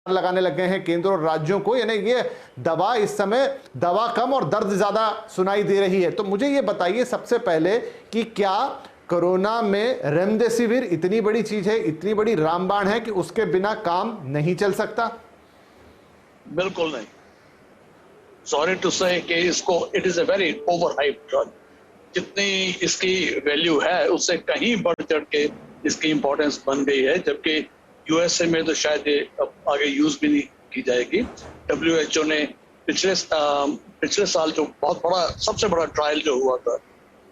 लगाने लग गए हैं केंद्र और राज्यों को, यानी ये दवा इस समय दवा कम और दर्द ज्यादा सुनाई दे रही है। तो मुझे ये बताइए सबसे पहले कि क्या कोरोना में रेमडेसिविर इतनी बड़ी चीज है, इतनी बड़ी रामबाण है कि उसके बिना काम नहीं चल सकता? बिल्कुल नहीं। सॉरी टू से कि इसको it is a very overhyped drug. जितनी इसकी वैल्यू है उससे कहीं बढ़ चढ़ के इसकी इंपॉर्टेंस बन गई है, जबकि यूएसए में तो शायद ये अब आगे यूज भी नहीं की जाएगी। WHO ने पिछले साल जो बहुत बड़ा सबसे बड़ा ट्रायल जो हुआ था,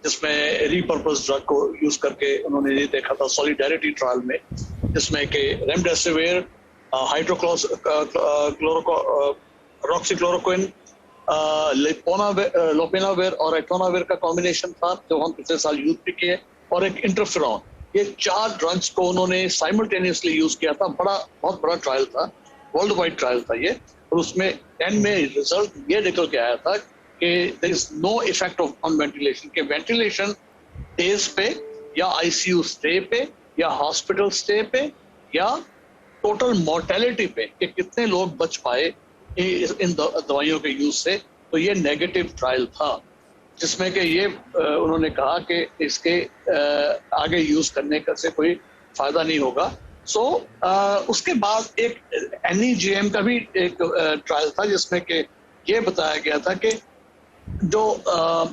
जिसमें रीपर्पस ड्रग को यूज करके उन्होंने ये देखा था, सॉलिडेरिटी ट्रायल में, जिसमें कि रेमडेसिविर, हाइड्रोक्लोरोक्विन, लोपेनाविर और एटोनाविर का कॉम्बिनेशन था, जो हम पिछले साल यूज भी किए, और एक इंटरफेरॉन। ये 4 ड्रग्स को उन्होंने साइमल्टेनियसली यूज किया था। बहुत बड़ा ट्रायल था, वर्ल्ड वाइड ट्रायल था ये, और उसमें एंड में रिजल्ट ये निकल के आया था कि there is no effect on ventilation, के वेंटिलेशन डेज पे या आईसीयू स्टे पे या हॉस्पिटल स्टे पे या टोटल मोर्टेलिटी पे, कि कितने लोग बच पाए इन दवाइयों के यूज से। तो ये नेगेटिव ट्रायल था, जिसमें कि ये उन्होंने कहा कि इसके आगे यूज करने का से कोई फायदा नहीं होगा। उसके बाद एक NEJM का भी एक ट्रायल था, जिसमें कि ये बताया गया था कि जो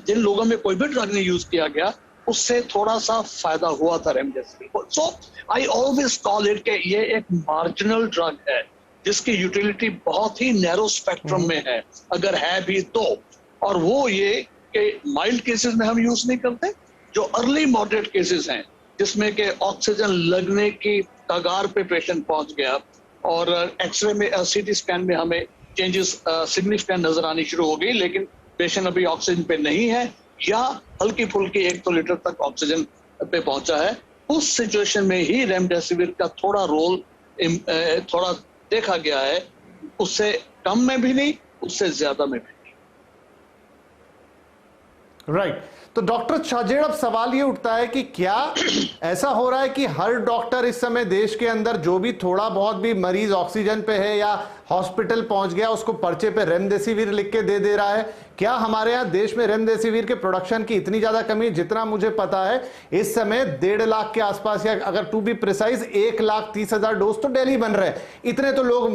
जिन लोगों में कोई भी ड्रग नहीं यूज किया गया उससे थोड़ा सा फायदा हुआ था remdesivir. So I always call it कि ये एक मार्जिनल ड्रग है, जिसकी यूटिलिटी बहुत ही नैरो स्पेक्ट्रम में है, अगर है भी तो। और वो ये कि माइल्ड केसेस में हम यूज नहीं करते, जो अर्ली मॉडरेट केसेस हैं, जिसमें कि ऑक्सीजन लगने की कगार पे पेशेंट पहुंच गया और एक्सरे में CT स्कैन में हमें चेंजेस सिग्निफिकेंट नजर आनी शुरू हो गई, लेकिन पेशेंट अभी ऑक्सीजन पे नहीं है या हल्की फुल्की 1-2 लीटर तक ऑक्सीजन पे पहुंचा है, उस सिचुएशन में ही रेमडेसिविर का थोड़ा रोल थोड़ा देखा गया है। उससे कम में भी नहीं, उससे ज्यादा में भी नहीं। राइट। तो डॉक्टर छाजेड़, अब सवाल ये उठता है कि क्या ऐसा हो रहा है कि हर डॉक्टर इस समय देश के अंदर जो भी थोड़ा बहुत भी मरीज ऑक्सीजन पे है या हॉस्पिटल पहुंच गया, उसको पर्चे पे रेमडेसिविर लिख के दे रहा है? क्या हमारे यहाँ देश में रेमडेसिविर के प्रोडक्शन की इतनी ज्यादा कमी है? जितना मुझे पता है इस समय 1.5 लाख के आसपास, या अगर टू बी प्रिसाइज 1,30,000 डोज तो डेली बन रहे हैं। इतने तो लोग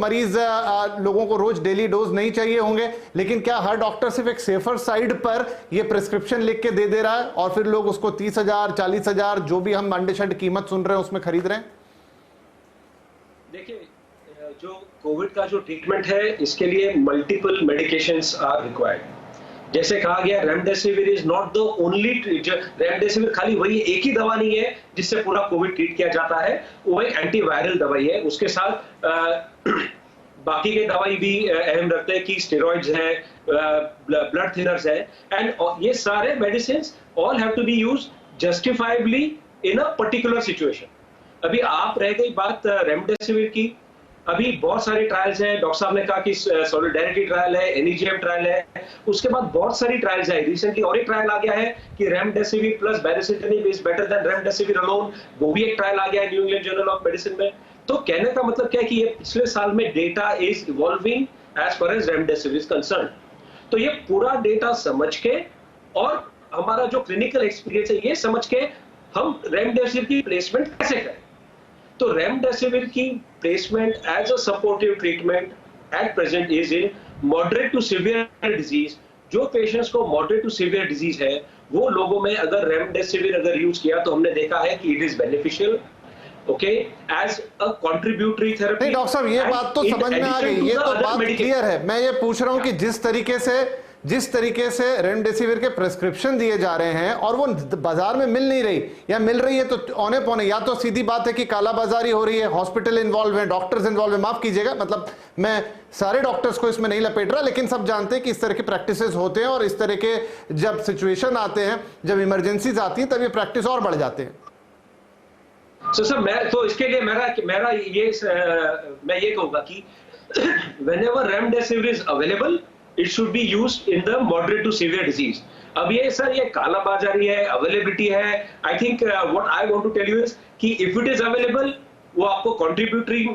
लोगों को रोज डेली डोज नहीं चाहिए होंगे, लेकिन क्या हर डॉक्टर सिर्फ एक सेफर साइड पर ये प्रिस्क्रिप्शन लिख के दे रहा है और फिर लोग उसको 30,000, 40,000 जो भी हम अंडे कीमत सुन रहे हैं उसमें खरीद रहे हैं? देखिए, जो कोविड का जो ट्रीटमेंट है, इसके लिए मल्टीपल मेडिकेशंस आर रिक्वायर्ड। जैसे कहा गया, remdesivir is not the only. Remdesivir खाली वही एक ही दवा नहीं है जिससे पूरा कोविड ट्रीट किया जाता है, वो एक एंटीवायरल दवाई है। उसके साथ बाकी के दवाई भी अहम रखते हैं कि स्टेरॉइड्स है, ब्लड थिनर्स है, एंड ये सारे medicine all have to be used justifiably in a particular situation. अभी आप रह गई बात रेमडेसिविर की, अभी बहुत सारे ट्रायल्स हैं। डॉक्टर साहब ने कहा कि सॉलिडेरिटी ट्रायल है, NEJM ट्रायल है, उसके बाद बहुत सारी ट्रायल्स है। रिसेंटली और एक ट्रायल आ गया है कि remdesivir plus baricitinib is better than remdesivir alone, वो भी एक ट्रायल आ गया है New England Journal of Medicine में। तो कहने का मतलब क्या है कि ये पिछले साल में data is evolving as far as remdesivir is concern. तो ये पूरा डेटा समझ के और हमारा जो क्लिनिकल एक्सपीरियंस है ये समझ के हम रेमडेसिविर की प्लेसमेंट कैसे करें। तो रेमडेसिविर की placement as a supportive treatment at present is in moderate to severe disease. जो पेशेंट्स को मॉडरेट टू सीवियर डिजीज है, वो लोगों में अगर रेमडेसिविर अगर यूज किया तो हमने देखा है कि it is beneficial, okay, as a contributory therapy. नहीं डॉक्टर साहब, ये बात तो समझ में आ गई, ये तो बात क्लियर है। मैं ये पूछ रहा हूं कि जिस तरीके से रेमडेसिविर के प्रिस्क्रिप्शन दिए जा रहे हैं और वो बाजार में मिल नहीं रही या मिल रही है तो औने पौने, या तो सीधी बात है कि कालाबाजारी हो रही है, हॉस्पिटल इन्वॉल्व है, डॉक्टर्स इन्वॉल्व है। माफ कीजिएगा, मतलब मैं सारे डॉक्टर्स को इसमें नहीं लपेट रहा, लेकिन सब जानते हैं कि इस तरह के प्रैक्टिसेस होते हैं और इस तरह के जब सिचुएशन आते हैं, जब इमरजेंसीज आती हैं, तब ये प्रैक्टिस और बढ़ जाते हैं। सर मैं तो इसके लिए मैं ये कहूंगा कि whenever remdesivir is available, it should be used in the moderate to severe disease. अब ये सर ये काला बाजारी है, अवेलेबिलिटी है। I think what I want to tell you is कि इफ इट इज अवेलेबल, वो आपको कंट्रीब्यूटरी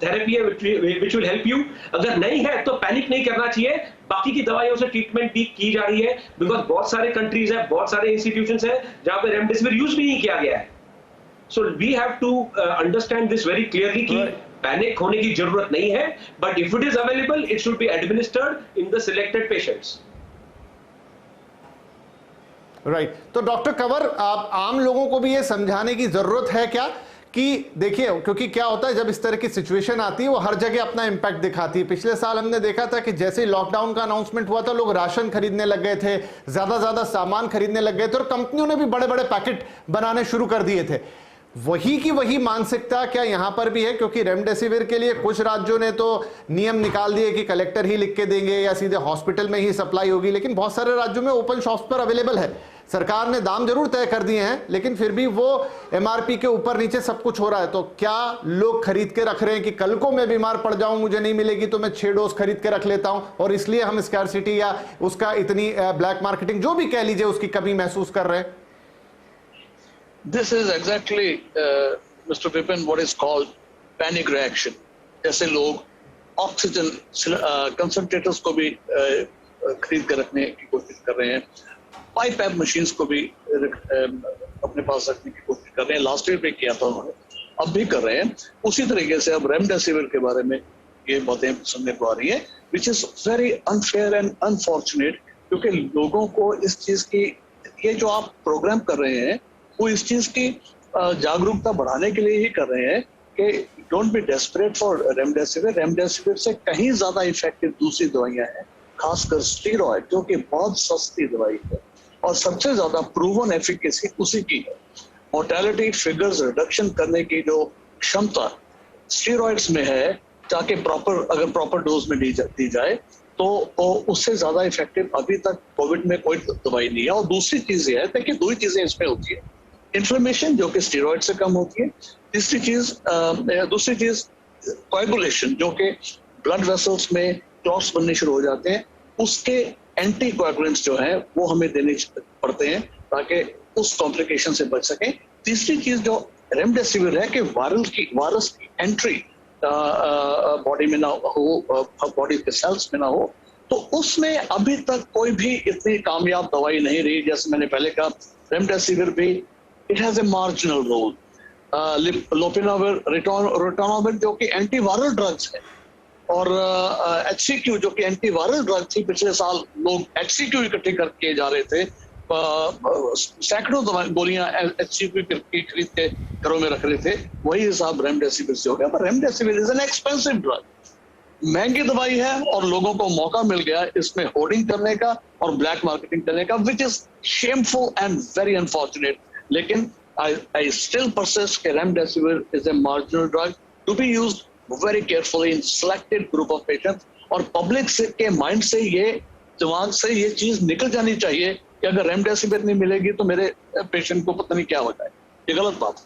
थेरेपी है विच विल हेल्प यू। अगर नहीं है तो पैनिक नहीं करना चाहिए, बाकी की दवाइयों से ट्रीटमेंट भी की जा रही है, बिकॉज बहुत सारे कंट्रीज है, बहुत सारे इंस्टीट्यूशंस है जहां पे रेमडेसिविर यूज भी नहीं किया गया है। So we have to understand this very clearly कि पैनिक होने की जरूरत नहीं है, but if it is available it should be administered in the selected patients. Right तो डॉक्टर कंवर, आप आम लोगों को भी ये समझाने की जरूरत है क्या कि देखिए, क्योंकि क्या होता है जब इस तरह की सिचुएशन आती है वो हर जगह अपना इंपैक्ट दिखाती है। पिछले साल हमने देखा था कि जैसे ही लॉकडाउन का अनाउंसमेंट हुआ था लोग राशन खरीदने लग गए थे, ज्यादा सामान खरीदने लग गए थे और कंपनियों ने भी बड़े बड़े पैकेट बनाने शुरू कर दिए थे। वही की वही मानसिकता क्या यहां पर भी है? क्योंकि रेमडेसिविर के लिए कुछ राज्यों ने तो नियम निकाल दिए कि कलेक्टर ही लिख के देंगे या सीधे हॉस्पिटल में ही सप्लाई होगी, लेकिन बहुत सारे राज्यों में ओपन शॉप्स पर अवेलेबल है। सरकार ने दाम जरूर तय कर दिए हैं, लेकिन फिर भी वो एमआरपी के ऊपर नीचे सब कुछ हो रहा है। तो क्या लोग खरीद के रख रहे हैं कि कल को मैं बीमार पड़ जाऊं, मुझे नहीं मिलेगी तो मैं 6 डोज खरीद के रख लेता हूं, और इसलिए हम स्कैरसिटी या उसका इतनी ब्लैक मार्केटिंग जो भी कह लीजिए उसकी कमी महसूस कर रहे हैं? This is exactly, Mr. Vipin, what is called panic reaction. जैसे लोग ऑक्सीजन कंसंट्रेटर्स को भी खरीद कर रखने की कोशिश कर रहे हैं, पाइप ऐप मशीन्स को भी अपने पास रखने की कोशिश कर रहे हैं। लास्ट ईयर पे किया था उन्होंने, अब भी कर रहे हैं। उसी तरीके से अब रेमडेसिविर के बारे में ये बातें सुनने को आ रही है, which is very unfair and unfortunate, क्योंकि लोगों को इस चीज की, ये जो आप प्रोग्राम कर रहे हैं वो इस चीज की जागरूकता बढ़ाने के लिए ही कर रहे हैं कि don't be desperate for remdesivir. Remdesivir से कहीं ज्यादा इफेक्टिव दूसरी दवाइयां हैं, खासकर स्टीरॉयड, जो कि बहुत सस्ती दवाई है और सबसे ज्यादा प्रूवन एफिकेसी उसी की है। मोर्टेलिटी फिगर्स रिडक्शन करने की जो क्षमता स्टीरॉयड्स में है, ताकि अगर प्रॉपर डोज में दी जाए तो उससे ज्यादा इफेक्टिव अभी तक कोविड में कोई दवाई नहीं है। और दूसरी चीज ये है, देखिए दो ही चीजें इसमें होती है, इन्फ्लेमेशन जो कि स्टीरॉयड से कम होती है, दूसरी चीज कोएगुलेशन, जो कि ब्लड वेसल्स में क्लॉट्स बनने शुरू हो जाते हैं, उसके एंटी कोएगुलेंट्स जो है वो हमें देने पड़ते हैं ताकि उस कॉम्प्लिकेशन से बच सकें। तीसरी चीज जो रेमडेसिविर है कि वायरस की एंट्री बॉडी में ना हो, बॉडी के सेल्स में ना हो, तो उसमें अभी तक कोई भी इतनी कामयाब दवाई नहीं रही। जैसे मैंने पहले कहा, रेमडेसिविर भी it has a marginal role. Lopinavir, ritonavir जो कि एंटीवायरल ड्रग्स है, और HCQ जो कि एंटीवायरल ड्रग थी, पिछले साल लोग HCQ इकट्ठे करके जा रहे थे, सैकड़ों गोलियां HCQ की खरीद के घरों में रख रहे थे, वही हिसाब रेमडेसिविर से हो गया। पर remdesivir is an expensive drug, महंगी दवाई है, और लोगों को मौका मिल गया इसमें होर्डिंग करने का और ब्लैक मार्केटिंग करने का, which is shameful and very unfortunate. लेकिन आई स्टिल परसिस्ट कि remdesivir is a marginal drug to be used very carefully in selected group of patients, और पब्लिक के माइंड से दिमाग से ये चीज निकल जानी चाहिए कि अगर रेमडेसिविर नहीं मिलेगी तो मेरे पेशेंट को पता नहीं क्या हो जाए। ये गलत बात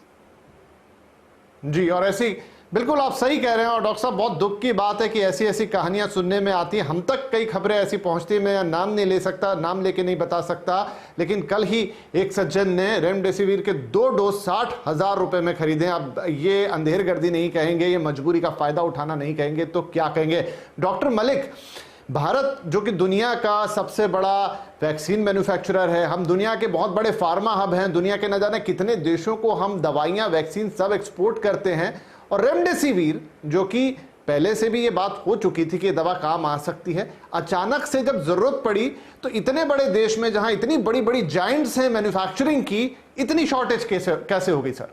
है जी। और ऐसी बिल्कुल आप सही कह रहे हैं, और डॉक्टर साहब बहुत दुख की बात है कि ऐसी ऐसी कहानियां सुनने में आती हैं। हम तक कई खबरें ऐसी पहुंचती हैं, मैं नाम नहीं ले सकता, नाम लेके नहीं बता सकता, लेकिन कल ही एक सज्जन ने रेमडेसिविर के 2 डोज 60,000 रुपए में खरीदे। अब ये अंधेरगर्दी नहीं कहेंगे, ये मजबूरी का फायदा उठाना नहीं कहेंगे, तो क्या कहेंगे? डॉक्टर मलिक, भारत जो कि दुनिया का सबसे बड़ा वैक्सीन मैन्युफैक्चरर है, हम दुनिया के बहुत बड़े फार्मा हब हैं, दुनिया के न जाने कितने देशों को हम दवाइयां, वैक्सीन सब एक्सपोर्ट करते हैं, और रेमडेसिविर जो कि पहले से भी ये बात हो चुकी थी कि दवा काम आ सकती है, अचानक से जब जरूरत पड़ी तो इतने बड़े देश में जहां इतनी बड़ी बड़ी जायंट्स हैं मैन्युफैक्चरिंग की, इतनी शॉर्टेज कैसे हो गई सर?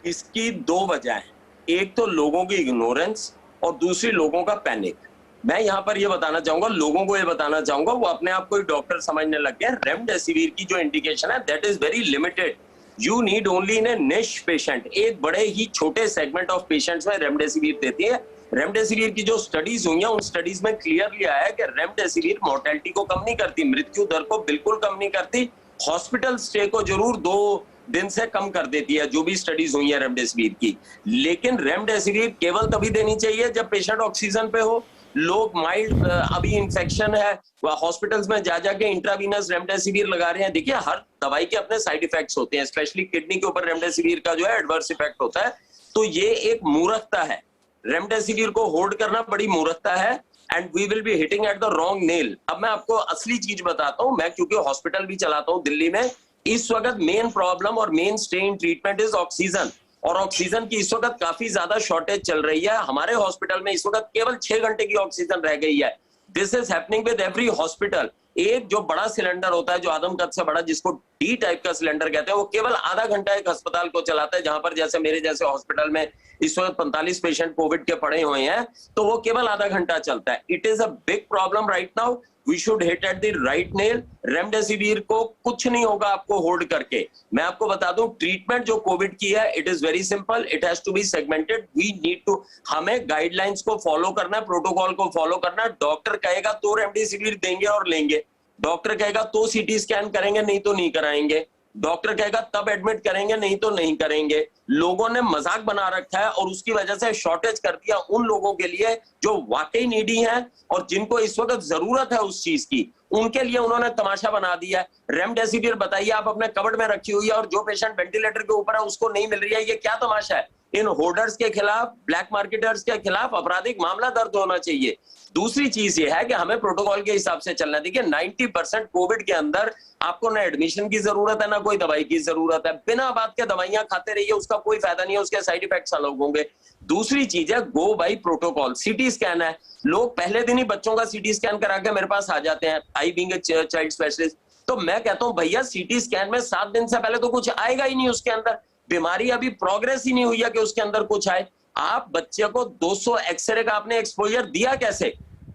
इसकी 2 वजह है, एक तो लोगों की इग्नोरेंस और दूसरी लोगों का पैनिक। मैं यहाँ पर ये बताना चाहूंगा, लोगों को ये बताना चाहूंगा, वो अपने आप को एक डॉक्टर समझने लग गए। रेमडेसिविर की जो इंडिकेशन है that is very limited, you need only in a niche patient, एक बड़े ही छोटे सेगमेंट ऑफ पेशेंट्स में रेमडेसिविर देती है। रेमडेसिविर की जो स्टडीज हुई हैं उन स्टडीज में क्लियरली आया है कि रेमडेसिविर मोर्टेलिटी को कम नहीं करती, मृत्यु दर को बिल्कुल कम नहीं करती, हॉस्पिटल स्टे को जरूर 2 दिन से कम कर देती है, जो भी स्टडीज हुई है रेमडेसिविर की। लेकिन रेमडेसिविर केवल तभी देनी चाहिए जब पेशेंट ऑक्सीजन पे हो, लोग माइल्ड अभी इंफेक्शन है, हॉस्पिटल्स में जा जाके इंट्रावीनस रेमडेसिविर लगा रहे हैं। देखिए हर दवाई के अपने साइड इफेक्ट्स होते हैं, स्पेशली किडनी के ऊपर रेमडेसिविर का जो है एडवर्स इफेक्ट होता है। तो ये एक मूर्खता है रेमडेसिविर को होल्ड करना बड़ी मूर्खता है and we will be hitting at the wrong nail. अब मैं आपको असली चीज बताता हूं, मैं क्योंकि हॉस्पिटल भी चलाता हूं दिल्ली में, इस वक्त मेन प्रॉब्लम और main stay in treatment is oxygen, और ऑक्सीजन की इस वक्त काफी ज्यादा शॉर्टेज चल रही है। हमारे हॉस्पिटल में इस वक्त केवल 6 घंटे की ऑक्सीजन रह गई है। This is happening with every hospital. एक जो बड़ा सिलेंडर होता है, जो आदमकद से बड़ा, जिसको डी टाइप का सिलेंडर कहते हैं, वो केवल आधा घंटा एक अस्पताल को चलाता है, जहां पर जैसे मेरे जैसे हॉस्पिटल में इस वक्त 45 पेशेंट कोविड के पड़े हुए हैं, तो वो केवल आधा घंटा चलता है। It is a big problem right now, we should hit at the right nail. Remdesivir को कुछ नहीं होगा आपको होल्ड करके। मैं आपको बता दूं, ट्रीटमेंट जो कोविड की है, it is very simple, it has to be segmented. We need to, हमें गाइडलाइंस को फॉलो करना है, प्रोटोकॉल को फॉलो करना है। डॉक्टर कहेगा तो रेमडेसिविर देंगे और लेंगे, डॉक्टर कहेगा तो सीटी स्कैन करेंगे, नहीं तो नहीं कराएंगे, डॉक्टर कहेगा तब एडमिट करेंगे, नहीं तो नहीं करेंगे। लोगों ने मजाक बना रखा है और उसकी वजह से शॉर्टेज कर दिया उन लोगों के लिए जो वाकई नीडी हैं और जिनको इस वक्त जरूरत है उस चीज की, उनके लिए उन्होंने तमाशा बना दिया है। रेमडेसिविर बताइए आप अपने कबर्ड में रखी हुई है और जो पेशेंट वेंटिलेटर के ऊपर है उसको नहीं मिल रही है, ये क्या तमाशा है? इन होर्डर्स के खिलाफ, ब्लैक मार्केटर्स के खिलाफ आपराधिक मामला दर्ज होना चाहिए। दूसरी चीज ये है कि हमें प्रोटोकॉल के हिसाब से चलना। देखिए 90% कोविड के अंदर आपको ना एडमिशन की जरूरत है, ना कोई दवाई की जरूरत है। बिना बात के दवाइयां खाते रहिए, उसका कोई फायदा नहीं है, उसके साइड इफेक्ट्स अलग होंगे। दूसरी चीज है go by protocol. CT scan है, लोग पहले दिन ही बच्चों का सीटी स्कैन करा के मेरे पास आ जाते हैं, I being a child specialist. तो मैं कहता हूं भैया सीटी स्कैन में 7 दिन से पहले तो कुछ आएगा ही नहीं, उसके अंदर बीमारी अभी प्रोग्रेस ही नहीं हुई है कि उसके अंदर कुछ आए। आप बच्चे को 200 एक्सरे का आपने एक्सपोजर दिया कैसे?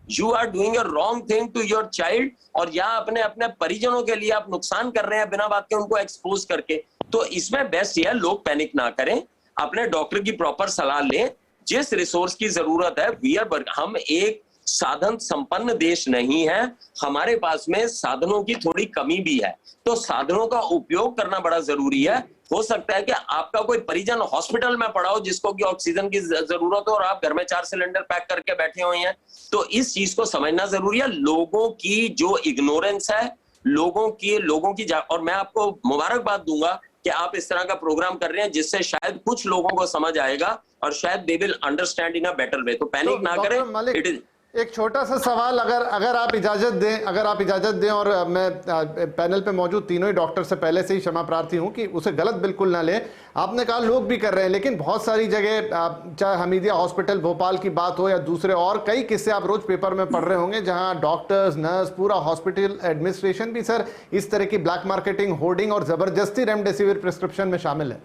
You are doing a wrong thing to your child, और या अपने अपने परिजनों के लिए आप नुकसान कर रहे हैं बिना बात के उनको एक्सपोज करके। तो इसमें बेस्ट ये है लोग पैनिक ना करें, अपने डॉक्टर की प्रॉपर सलाह लें। जिस रिसोर्स की जरूरत है, हम एक साधन संपन्न देश नहीं है, हमारे पास में साधनों की थोड़ी कमी भी है, तो साधनों का उपयोग करना बड़ा जरूरी है। हो सकता है कि आपका कोई परिजन हॉस्पिटल में पड़ा हो जिसको कि ऑक्सीजन की जरूरत हो और आप घर में 4 सिलेंडर पैक करके बैठे हुए हैं, तो इस चीज को समझना जरूरी है। लोगों की जो इग्नोरेंस है, लोगों की और मैं आपको मुबारकबाद दूंगा कि आप इस तरह का प्रोग्राम कर रहे हैं, जिससे शायद कुछ लोगों को समझ आएगा और शायद they will understand in a better way. तो पैनिक ना करें। इट इज एक छोटा सा सवाल, अगर आप इजाजत दें, और मैं पैनल पे मौजूद तीनों ही डॉक्टर से पहले से ही क्षमा प्रार्थी हूं कि उसे गलत बिल्कुल ना लें। आपने कहा लोग भी कर रहे हैं, लेकिन बहुत सारी जगह, चाहे हमीदिया हॉस्पिटल भोपाल की बात हो या दूसरे और कई किस्से आप रोज पेपर में पढ़ रहे होंगे, जहां डॉक्टर्स, नर्स, पूरा हॉस्पिटल एडमिनिस्ट्रेशन भी सर इस तरह की ब्लैक मार्केटिंग, होर्डिंग और जबरदस्ती रेमडेसिविर प्रिस्क्रिप्शन में शामिल है।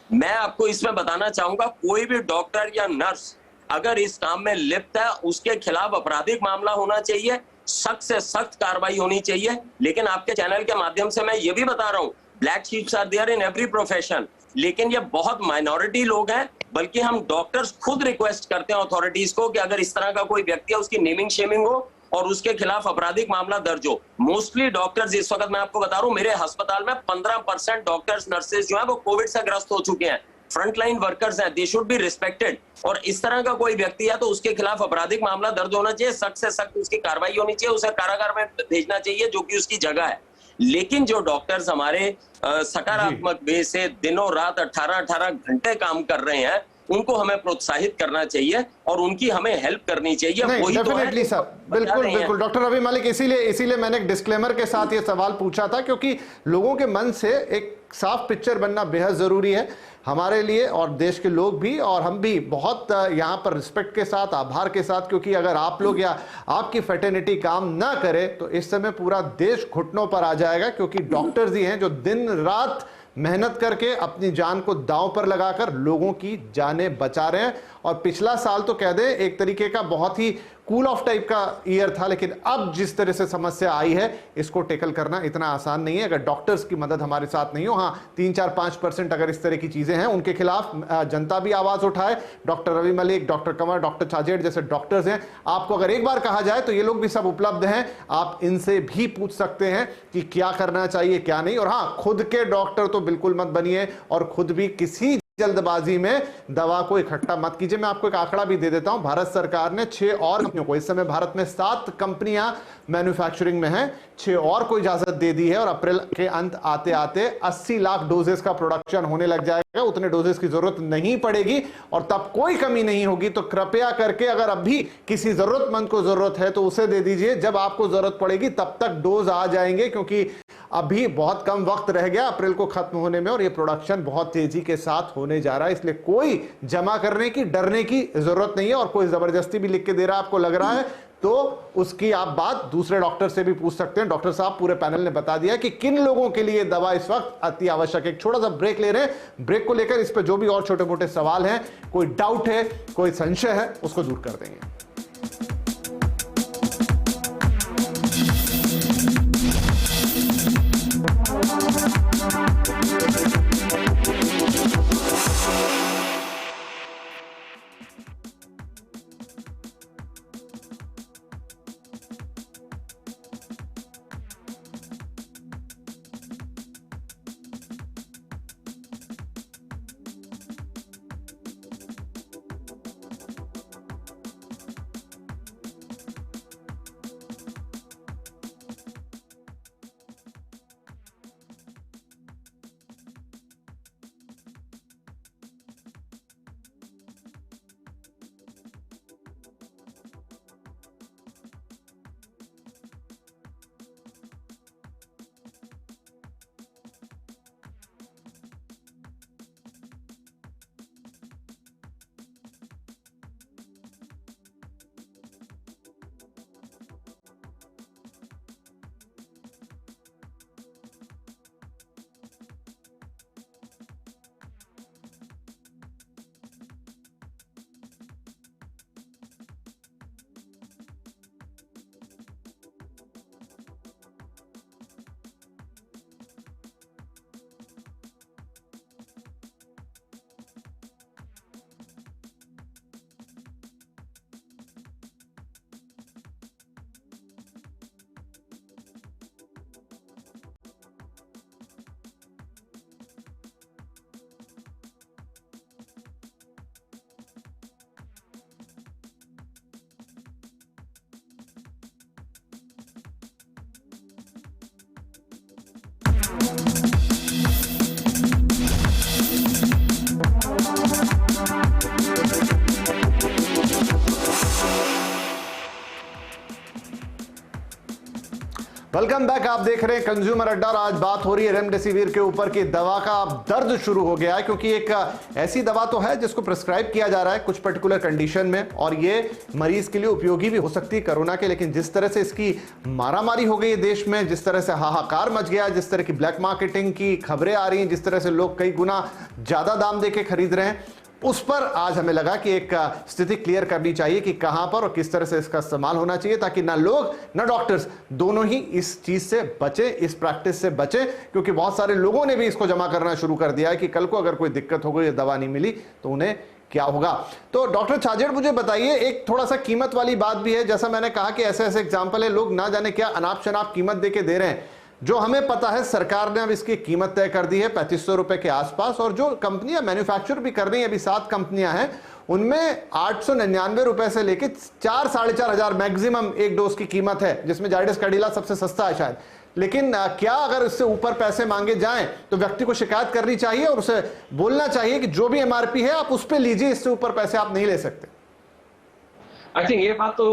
मैं आपको इसमें बताना चाहूंगा, कोई भी डॉक्टर या नर्स अगर इस काम में लिप्त है, उसके खिलाफ आपराधिक मामला होना चाहिए, सख्त से सख्त कार्रवाई होनी चाहिए। लेकिन आपके चैनल के माध्यम से मैं ये भी बता रहा हूं, black sheeps are there in every profession, लेकिन ये बहुत माइनॉरिटी लोग हैं। बल्कि हम डॉक्टर्स खुद रिक्वेस्ट करते हैं अथॉरिटीज को कि अगर इस तरह का कोई व्यक्ति है, उसकी नेमिंग शेमिंग हो और उसके खिलाफ आपराधिक मामला दर्ज हो। मोस्टली डॉक्टर्स, इस वक्त मैं आपको बता रहा हूं, मेरे अस्पताल में 15% डॉक्टर्स, नर्सेज जो है वो कोविड से ग्रस्त हो चुके हैं। फ्रंटलाइन वर्कर्स हैं, दे शुड बी रिस्पेक्टेड। और इस तरह का कोई व्यक्ति है तो उसके खिलाफ आपराधिक मामला दर्ज होना चाहिए, सख्त से सख्त उसकी कार्रवाई होनी चाहिए, उसे कारागार में भेजना चाहिए जो कि उसकी जगह है। लेकिन जो डॉक्टर्स हमारे सकारात्मक वे से दिनों रात 18-18 घंटे काम कर रहे हैं, उनको हमें प्रोत्साहित करना चाहिए और उनकी हमें हेल्प करनी चाहिए। वही तो है सर, बिल्कुल डॉक्टर रवि मलिक, इसीलिए मैंने एक डिस्क्लेमर के साथ ये सवाल पूछा था, क्योंकि लोगों के मन से एक साफ पिक्चर बनना बेहद जरूरी है हमारे लिए और देश के लोग भी, और हम भी बहुत यहाँ पर रिस्पेक्ट के साथ, आभार के साथ, क्योंकि अगर आप लोग या आपकी फ्रेटर्निटी काम ना करे तो इस समय पूरा देश घुटनों पर आ जाएगा, क्योंकि डॉक्टर्स ही हैं जो दिन रात मेहनत करके अपनी जान को दांव पर लगाकर लोगों की जानें बचा रहे हैं। और पिछला साल तो कह दे एक तरीके का बहुत ही कूल ऑफ टाइप का ईयर था, लेकिन अब जिस तरह से समस्या आई है, इसको टेकल करना इतना आसान नहीं है अगर डॉक्टर्स की मदद हमारे साथ नहीं हो। हाँ, 3-4-5% अगर इस तरह की चीजें हैं, उनके खिलाफ जनता भी आवाज उठाए। Doctor Ravi Malik, doctor Kanwar, doctor Chhajed जैसे डॉक्टर्स हैं, आपको अगर एक बार कहा जाए तो ये लोग भी सब उपलब्ध हैं, आप इनसे भी पूछ सकते हैं कि क्या करना चाहिए क्या नहीं। और हाँ, खुद के डॉक्टर तो बिल्कुल मत बनिए और खुद भी किसी जल्दबाजी में दवा को इकट्ठा मत कीजिए। मैं आपको एक आंकड़ा भी दे देता हूं, भारत सरकार ने 6 और कंपनियों को, इस समय भारत में 7 कंपनियां मैन्युफैक्चरिंग में हैं, 6 और को इजाजत दे दी है और अप्रैल के अंत आते आते 80 लाख डोजेस का प्रोडक्शन होने लग जाएगा। उतने डोजेस की जरूरत नहीं पड़ेगी और तब कोई कमी नहीं होगी। तो कृपया करके अगर अभी किसी जरूरतमंद को जरूरत है तो उसे दे दीजिए, जब आपको जरूरत पड़ेगी तब तक डोज आ जाएंगे, क्योंकि अभी बहुत कम वक्त रह गया अप्रैल को खत्म होने में और ये प्रोडक्शन बहुत तेजी के साथ होने जा रहा है। इसलिए कोई जमा करने की, डरने की जरूरत नहीं है। और कोई जबरदस्ती भी लिख के दे रहा है आपको लग रहा है तो उसकी आप बात दूसरे डॉक्टर से भी पूछ सकते हैं। डॉक्टर साहब, पूरे पैनल ने बता दिया कि किन लोगों के लिए दवा इस वक्त अति आवश्यक है। एक छोटा सा ब्रेक ले रहे हैं, ब्रेक को लेकर इस पर जो भी और छोटे मोटे सवाल हैं, कोई डाउट है, कोई संशय है, उसको दूर कर देंगे। Welcome back. आप देख रहे हैं कंज्यूमर अड्डा और आज बात हो रही है रेमडेसिविर के ऊपर कि दवा का दर्द शुरू हो गया है, क्योंकि एक ऐसी दवा तो है जिसको प्रिस्क्राइब किया जा रहा है कुछ पर्टिकुलर कंडीशन में और ये मरीज के लिए उपयोगी भी हो सकती है कोरोना के। लेकिन जिस तरह से इसकी मारामारी हो गई है देश में, जिस तरह से हाहाकार मच गया, जिस तरह की ब्लैक मार्केटिंग की खबरें आ रही हैं, जिस तरह से लोग कई गुना ज्यादा दाम देके खरीद रहे हैं, उस पर आज हमें लगा कि एक स्थिति क्लियर करनी चाहिए कि कहां पर और किस तरह से इसका इस्तेमाल होना चाहिए, ताकि ना लोग ना डॉक्टर्स दोनों ही इस चीज से बचे, इस प्रैक्टिस से बचे। क्योंकि बहुत सारे लोगों ने भी इसको जमा करना शुरू कर दिया है कि कल को अगर कोई दिक्कत हो गई, दवा नहीं मिली तो उन्हें क्या होगा। तो डॉक्टर छाजेड़, मुझे बताइए, एक थोड़ा सा कीमत वाली बात भी है। जैसा मैंने कहा कि ऐसे ऐसे एग्जाम्पल है, लोग ना जाने क्या अनाप शनाप कीमत देके दे रहे हैं। जो हमें पता है सरकार ने अब इसकी कीमत तय कर दी है 3500 रुपए के आसपास, और जो कंपनियां मैन्युफैक्चर भी कर रही हैं, अभी 7 कंपनियां हैं, उनमें 899 रुपए से लेकर 4-4.5 हजार मैक्सिमम एक डोज की कीमत है, जिसमें जाइडस कैडिला सबसे सस्ता है शायद। लेकिन क्या अगर इससे ऊपर पैसे मांगे जाएं तो व्यक्ति को शिकायत करनी चाहिए और उसे बोलना चाहिए कि जो भी एमआरपी है आप उस पर लीजिए, इससे ऊपर पैसे आप नहीं ले सकते। आई थिंक ये बात तो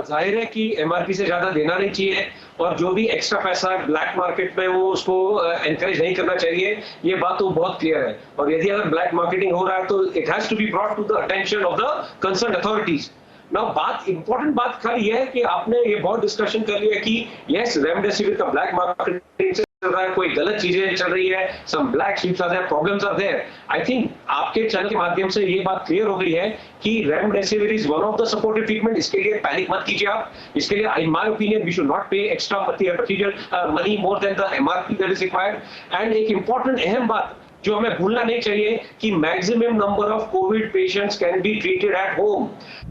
जाहिर है कि एमआरपी से ज्यादा देना नहीं चाहिए और जो भी एक्स्ट्रा पैसा ब्लैक मार्केट में वो उसको एनकरेज नहीं करना चाहिए। ये बात तो बहुत क्लियर है। और यदि अगर ब्लैक मार्केटिंग हो रहा है तो it has to be brought to the attention of the concern authorities. ना इंपॉर्टेंट बात खाली ये है कि आपने ये बहुत डिस्कशन कर लिया कि यस रेमडेसिविर का ब्लैक मार्केटिंग चल रहा है, कोई गलत चीजें चल रही है, some black sheeps are there, problems are there. I think आपके चैनल के माध्यम से ये बात क्लियर हो गई है कि remdesivir is one of the supportive treatment. इसके लिए पैनिक मत कीजिए आप। इसके लिए in my opinion we should not pay extra money more than the MRP that is required. And एक इंपॉर्टेंट अहम बात जो हमें भूलना नहीं चाहिए कि maximum number of COVID patients can be treated at home.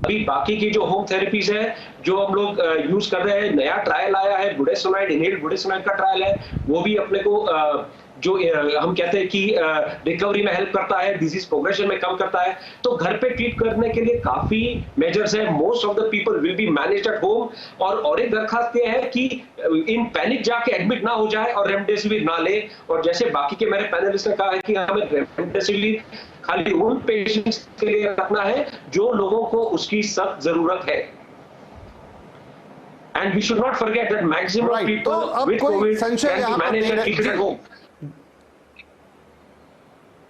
अभी बाकी की जो होम थेरेपीज है जो हम लोग यूज कर रहे हैं, नया ट्रायल आया है बुडेसोनाइड, इनहेल्ड बुडेसोनाइड का ट्रायल है, वो भी अपने को जो हम कहते हैं कि रिकवरी में हेल्प करता है, डिजीज प्रोग्रेशन में कम करता है। तो घर पे ट्रीट करने के लिए काफी मेजर्स है। Most of the people will be managed at home. और एक दरखास्त ये है कि इन पैनिक जाके एडमिट ना हो जाए और रेमडेसिविर ना ले। और जैसे बाकी के मेरे पैनलिस्ट ने कहा है कि हमें रेमडेसिविर खाली उन पेशेंट्स के लिए रखना है जो लोगों को उसकी सख्त जरूरत है। And we should not forget that maximum Right. people तो अब with कोई COVID संशय can यहाँ be पर managed and नहीं treated है। at home.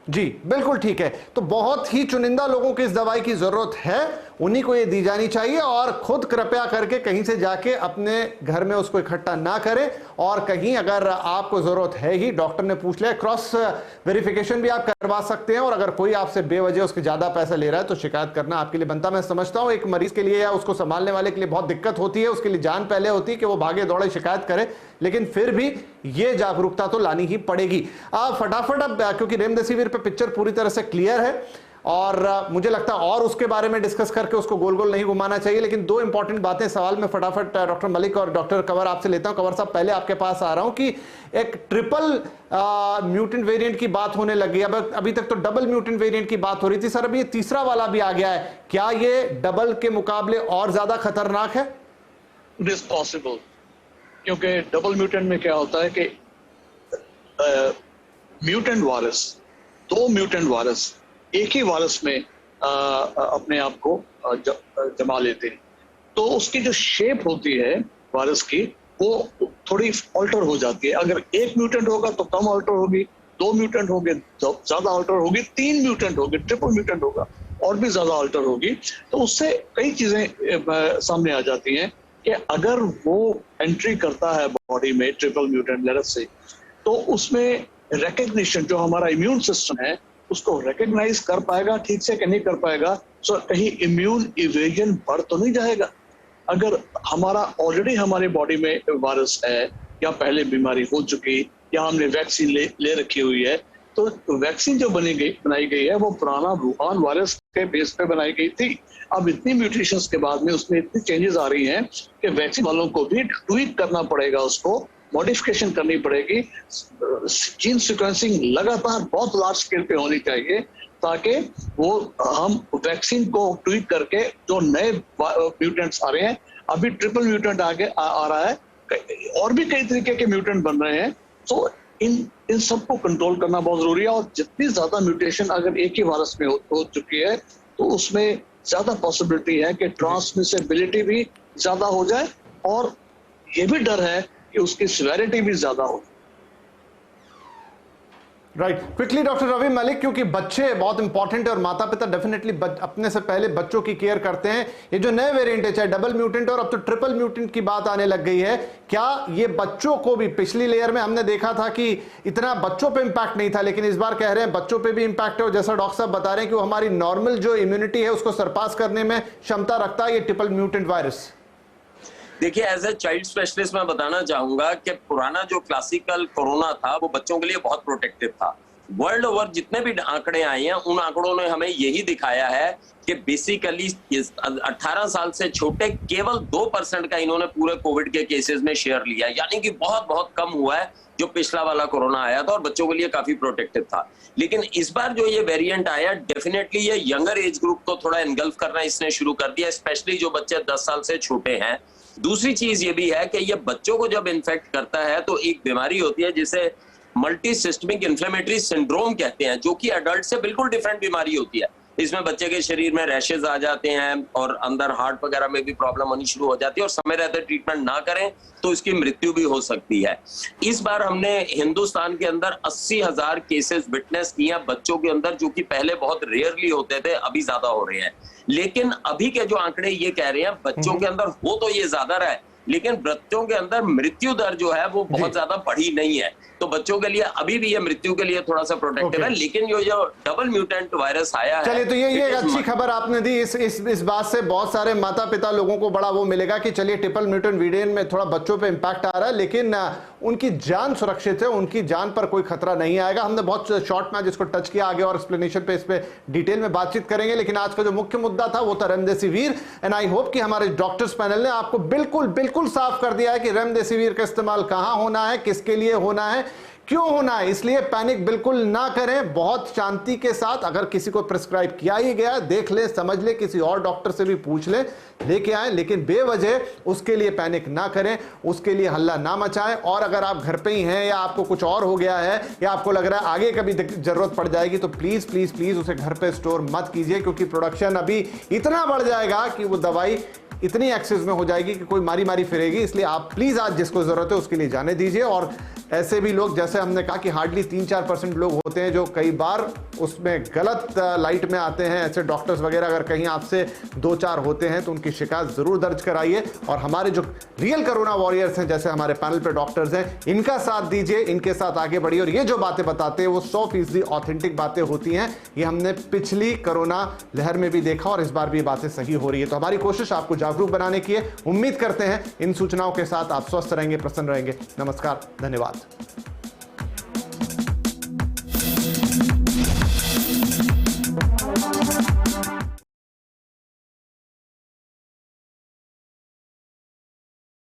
जी बिल्कुल ठीक है। तो बहुत ही चुनिंदा लोगों को इस दवाई की जरूरत है, उन्हीं को ये दी जानी चाहिए। और खुद कृपया करके कहीं से जाके अपने घर में उसको इकट्ठा ना करें। और कहीं अगर आपको जरूरत है ही, डॉक्टर ने पूछ लिया, क्रॉस वेरिफिकेशन भी आप करवा सकते हैं। और अगर कोई आपसे बेवजह उसके ज्यादा पैसा ले रहा है तो शिकायत करना आपके लिए बनता। मैं समझता हूं एक मरीज के लिए या उसको संभालने वाले के लिए बहुत दिक्कत होती है, उसके लिए जान पहले होती है कि वो भागे दौड़े शिकायत करे, लेकिन फिर भी ये जागरूकता तो लानी ही पड़ेगी। फटाफट अब क्योंकि रेमडेसिविर पे पिक्चर पूरी तरह से क्लियर है और मुझे लगता है और उसके बारे में डिस्कस करके उसको गोल गोल नहीं घुमाना चाहिए। लेकिन दो इंपॉर्टेंट बातें सवाल में फटाफट डॉक्टर मलिक और डॉक्टर कंवर आपसे लेता हूं। कंवर साहब पहले आपके पास आ रहा हूं कि एक ट्रिपल म्यूटेंट वेरिएंट की बात होने लगी। अब अभी तक तो डबल म्यूटेंट वेरिएंट की बात हो रही थी, सर अब ये तीसरा वाला भी आ गया है, क्या ये डबल के मुकाबले और ज्यादा खतरनाक है? इट इज पॉसिबल, क्योंकि डबल म्यूटेंट में क्या होता है कि म्यूटेंट वायरस, दो म्यूटेंट वायरस एक ही वायरस में अपने आप को जमा लेते हैं। तो उसकी जो शेप होती है वायरस की वो थोड़ी ऑल्टर हो जाती है। अगर एक म्यूटेंट होगा तो कम ऑल्टर होगी, दो म्यूटेंट होंगे तो ज्यादा ऑल्टर होगी, तीन म्यूटेंट होंगे, ट्रिपल म्यूटेंट होगा और भी ज्यादा ऑल्टर होगी। तो उससे कई चीजें सामने आ जाती हैं कि अगर वो एंट्री करता है बॉडी में ट्रिपल म्यूटेंट वायरस से, तो उसमें रिकग्निशन जो हमारा इम्यून सिस्टम है उसको रिकग्नाइज कर पाएगा ठीक से कि नहीं कर पाएगा। सो कहीं इम्यून इवेजन बढ़ तो नहीं जाएगा। अगर हमारा ऑलरेडी हमारी बॉडी में वायरस है या पहले बीमारी हो चुकी या हमने वैक्सीन ले रखी हुई है, तो वैक्सीन जो बनाई गई है वो पुराना वुहान वायरस के बेस पे बनाई गई थी। अब इतनी म्यूटेशंस के बाद में उसमें इतनी चेंजेस आ रही हैं कि वैक्सीन वालों को भी ट्वीक करना पड़ेगा, उसको मॉडिफिकेशन करनी पड़ेगी। जीन सीक्वेंसिंग लगातार बहुत लार्ज स्केल पे होनी चाहिए ताकि वो हम वैक्सीन को ट्वीक करके जो नए म्यूटेंट्स आ रहे हैं, अभी ट्रिपल म्यूटेंट आगे आ रहा है, और भी कई तरीके के म्यूटेंट बन रहे हैं। तो इन सबको कंट्रोल करना बहुत जरूरी है। और जितनी ज्यादा म्यूटेशन अगर एक ही वायरस में हो चुकी है तो उसमें ज्यादा पॉसिबिलिटी है कि ट्रांसमिसिबिलिटी भी ज्यादा हो जाए और ये भी डर है कि उसकी सिवियरिटी भी ज्यादा हो। Right, quickly doctor Ravi Malik, क्योंकि बच्चे बहुत इंपॉर्टेंट है और माता पिता डेफिनेटली अपने से पहले बच्चों की केयर करते हैं। ये जो नए वेरिएंट है, चाहे डबल म्यूटेंट और अब तो ट्रिपल म्यूटेंट की बात आने लग गई है, क्या ये बच्चों को भी, पिछली लेयर में हमने देखा था कि इतना बच्चों पे इंपैक्ट नहीं था, लेकिन इस बार कह रहे हैं बच्चों पे भी इंपैक्ट है और जैसा डॉक्टर साहब बता रहे हैं कि वो हमारी नॉर्मल जो इम्यूनिटी है उसको सरपास करने में क्षमता रखता है ये ट्रिपल म्यूटेंट वायरस? देखिए, एज ए चाइल्ड स्पेशलिस्ट मैं बताना चाहूंगा कि पुराना जो क्लासिकल कोरोना था वो बच्चों के लिए बहुत प्रोटेक्टिव था। वर्ल्ड ओवर जितने भी आंकड़े आए हैं उन आंकड़ों ने हमें यही दिखाया है कि बेसिकली 18 साल से छोटे केवल 2% का इन्होंने पूरे कोविड के केसेस में शेयर लिया, यानी कि बहुत बहुत कम हुआ है जो पिछला वाला कोरोना आया था और बच्चों के लिए काफी प्रोटेक्टिव था। लेकिन इस बार जो ये वेरिएंट आया, डेफिनेटली ये यंगर एज ग्रुप को थोड़ा एनगल्फ करना इसने शुरू कर दिया, स्पेशली जो बच्चे 10 साल से छोटे हैं। दूसरी चीज ये भी है कि ये बच्चों को जब इन्फेक्ट करता है तो एक बीमारी होती है जिसे मल्टी सिस्टमिक इन्फ्लेमेटरी सिंड्रोम कहते हैं, जो कि एडल्ट से बिल्कुल डिफरेंट बीमारी होती है। इसमें बच्चे के शरीर में रैशेज आ जाते हैं और अंदर हार्ट वगैरह में भी प्रॉब्लम होनी शुरू हो जाती है और समय रहते ट्रीटमेंट ना करें तो इसकी मृत्यु भी हो सकती है। इस बार हमने हिंदुस्तान के अंदर 80,000 केसेस विटनेस किए हैं बच्चों के अंदर, जो कि पहले बहुत रेयरली होते थे, अभी ज्यादा हो रहे हैं। लेकिन अभी के जो आंकड़े ये कह रहे हैं बच्चों के अंदर हो तो ये ज्यादा रहा है, लेकिन बच्चों के अंदर मृत्यु दर जो है वो बहुत ज्यादा बढ़ी नहीं है। तो बच्चों के लिए अभी भी ये मृत्यु के लिए थोड़ा सा प्रोटेक्टिव है। लेकिन जो डबल म्यूटेंट वायरस आया है, चलिए तो ये एक अच्छी खबर आपने दी। इस बात से बहुत सारे माता पिता लोगों को बड़ा वो मिलेगा कि चलिए ट्रिपल म्यूटेंट वेरिएंट में थोड़ा बच्चों पे इंपैक्ट आ रहा है, लेकिन उनकी जान सुरक्षित है, उनकी जान पर कोई खतरा नहीं आएगा। हमने बहुत शॉर्ट में जिसको टच किया, आगे और एक्सप्लेनेशन पे इस पे डिटेल में बातचीत करेंगे। लेकिन आज का जो मुख्य मुद्दा था वो था रेमडेसिविर, एंड आई होप कि हमारे डॉक्टर्स पैनल ने आपको बिल्कुल साफ कर दिया है कि रेमडेसिविर का इस्तेमाल कहां होना है, किसके लिए होना है, क्यों होना है, इसलिए पैनिक बिल्कुल ना करें। बहुत शांति के साथ, अगर किसी को प्रिस्क्राइब किया ही गया, देख ले, समझ ले, किसी और डॉक्टर से भी पूछ ले, लेके आए, लेकिन बेवजह उसके लिए पैनिक ना करें, उसके लिए हल्ला ना मचाएं। और अगर आप घर पे ही हैं या आपको कुछ और हो गया है या आपको लग रहा है आगे कभी जरूरत पड़ जाएगी, तो प्लीज प्लीज प्लीज उसे घर पे स्टोर मत कीजिए, क्योंकि प्रोडक्शन अभी इतना बढ़ जाएगा कि वो दवाई इतनी एक्सेस में हो जाएगी कि कोई मारी मारी फिरेगी। इसलिए आप प्लीज आज जिसको जरूरत है उसके लिए जाने दीजिए। और ऐसे भी लोग, जैसे हमने कहा कि हार्डली 3-4% लोग होते हैं जो कई बार उसमें गलत लाइट में आते हैं, ऐसे डॉक्टर्स वगैरह अगर कहीं आपसे 2-4 होते हैं तो उनकी शिकायत जरूर दर्ज कराइए। और हमारे जो रियल कोरोना वॉरियर्स हैं, जैसे हमारे पैनल पे डॉक्टर्स हैं, इनका साथ दीजिए, इनके साथ आगे बढ़िए। और ये जो बातें बताते हैं वो 100% ऑथेंटिक बातें होती हैं। ये हमने पिछली कोरोना लहर में भी देखा और इस बार भी बातें सही हो रही है। तो हमारी कोशिश आपको जागरूक बनाने की है। उम्मीद करते हैं इन सूचनाओं के साथ आप स्वस्थ रहेंगे, प्रसन्न रहेंगे। नमस्कार, धन्यवाद।